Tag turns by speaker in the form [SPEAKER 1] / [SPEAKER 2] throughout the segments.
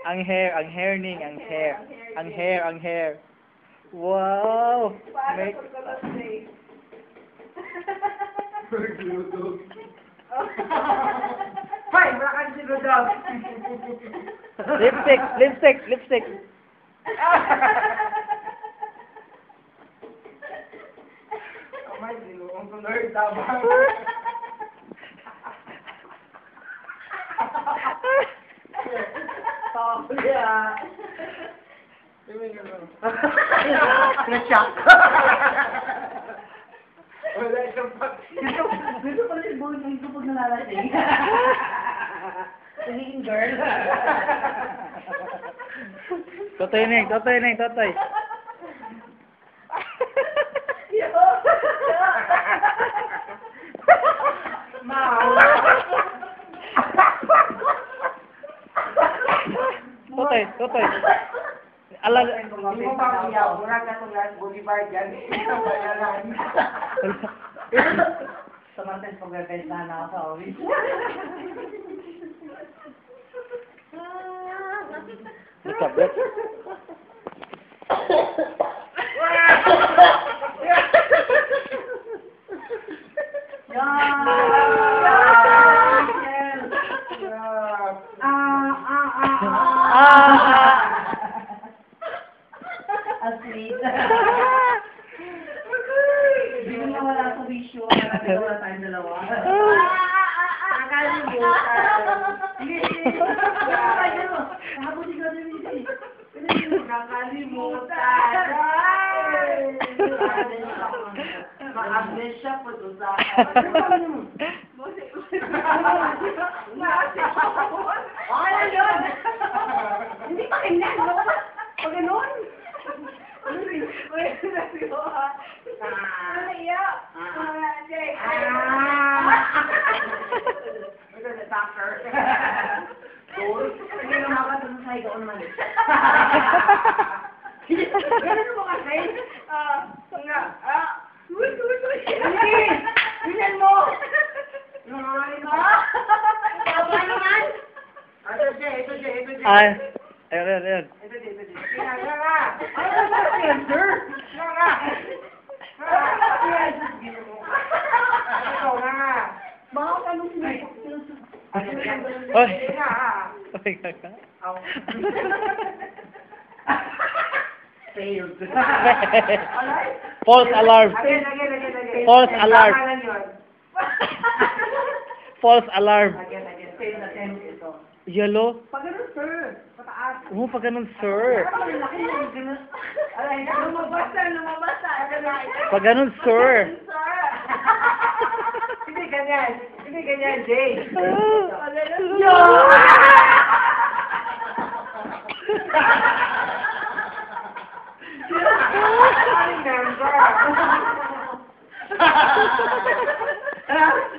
[SPEAKER 1] Ang hair ning, ang hair. Wow! May...
[SPEAKER 2] Hoy, wala kang sinudog.
[SPEAKER 1] Lipstick.
[SPEAKER 2] Kamay, sinuong ko Lord, tabang. Na-shock. Wala isang Gusto pala yung buhay ng ito pag nalalasing. Nagiging girl.
[SPEAKER 1] Totoy. Totoy. Alam,
[SPEAKER 2] hindi mo pa kuyaw. Murag na itong last boulevard yan. Isang bayaran. Samantan pag-repenta na ako sa office.
[SPEAKER 1] what's up, Brett?
[SPEAKER 2] Asleep. Hindi mo nawala sa wisyo. Wala tayong dalawa. Nakalimutan. Ma-abnes siya po doon sa akin. Ano yun? Hindi pa kanya, no? Pag ganun. Hindi naman ako sa sahiga ko naman. Ganun mo kasi? Bilan mo! Nangangalit mo? Tama naman! Ito siya.
[SPEAKER 1] Ayun.
[SPEAKER 2] Ito siya. Kaya nga! Ano ba yan, sir? Kaya nga! Ito nga! Baka anong sinasok?
[SPEAKER 1] Oy.
[SPEAKER 2] Sige nga, ha?
[SPEAKER 1] Oy, kaka.
[SPEAKER 2] Failed.
[SPEAKER 1] False alarm.
[SPEAKER 2] Again.
[SPEAKER 1] False alarm.
[SPEAKER 2] Kailangan yun.
[SPEAKER 1] False alarm.
[SPEAKER 2] Again. Failed attempt ito.
[SPEAKER 1] Yellow?
[SPEAKER 2] Pag ganun, sir. Pataas.
[SPEAKER 1] Pag ganun, sir.
[SPEAKER 2] Laki na ganun. Alay, lumabas na.
[SPEAKER 1] Pag ganun, sir.
[SPEAKER 2] Hindi ganyan, Jay.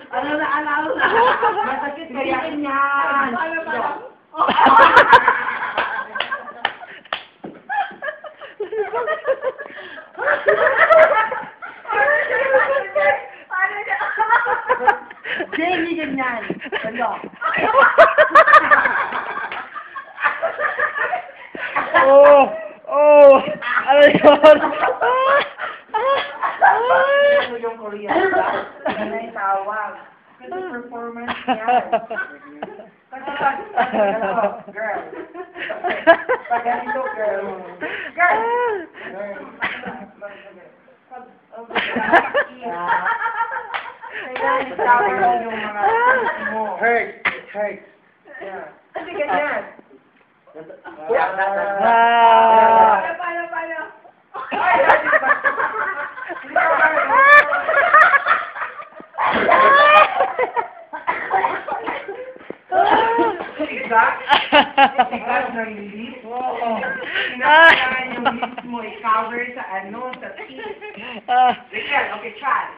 [SPEAKER 2] Ano na? Masakit kaya yan. Jay, hindi ganyan. Ano?
[SPEAKER 1] Ano yun?
[SPEAKER 2] Ano yung Korean? Ano na yung tawag? Kasi performance yan. Kasi girl. Pag ganito, girl. Kailangan itawag yung mga mo. Hurt. Yeah. Kasi ganyan. Paano? Sigat ng lips. Kinakailangan yung lips mo i-cover sa teeth. Rachel, okay, try.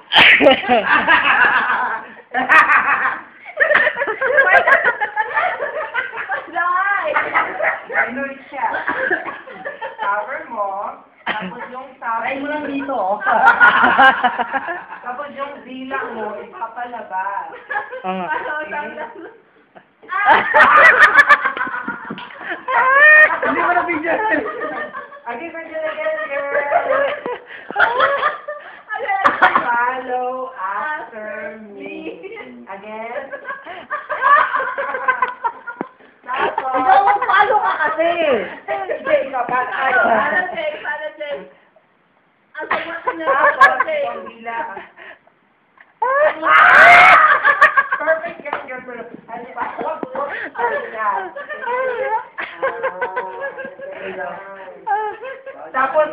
[SPEAKER 2] Ano siya? Cover mo. Tapos yung try mo lang dito. Tapos yung dila mo, ipapalabas.
[SPEAKER 1] Hindi mo na video.
[SPEAKER 2] Again, girl. Follow after me. Again. Tapos.
[SPEAKER 3] Ikaw, magpalo ka kasi.
[SPEAKER 2] Sige, ikaw, tayo.
[SPEAKER 3] Para check. Ang sama ka na.
[SPEAKER 2] Tapos, ang bila. Perfect yan, girl. Ano pa? Wag. Ano yan? Tapos,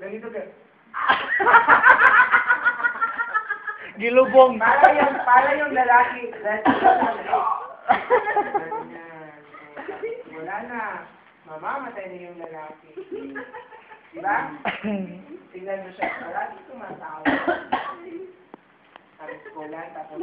[SPEAKER 2] ganito ka.
[SPEAKER 1] Gilubong.
[SPEAKER 2] Para yung lalaki. Wala na. Mamamatay na yung lalaki. Diba? Tingnan mo siya. Lagi tumatawa. Tapos kulang, tapos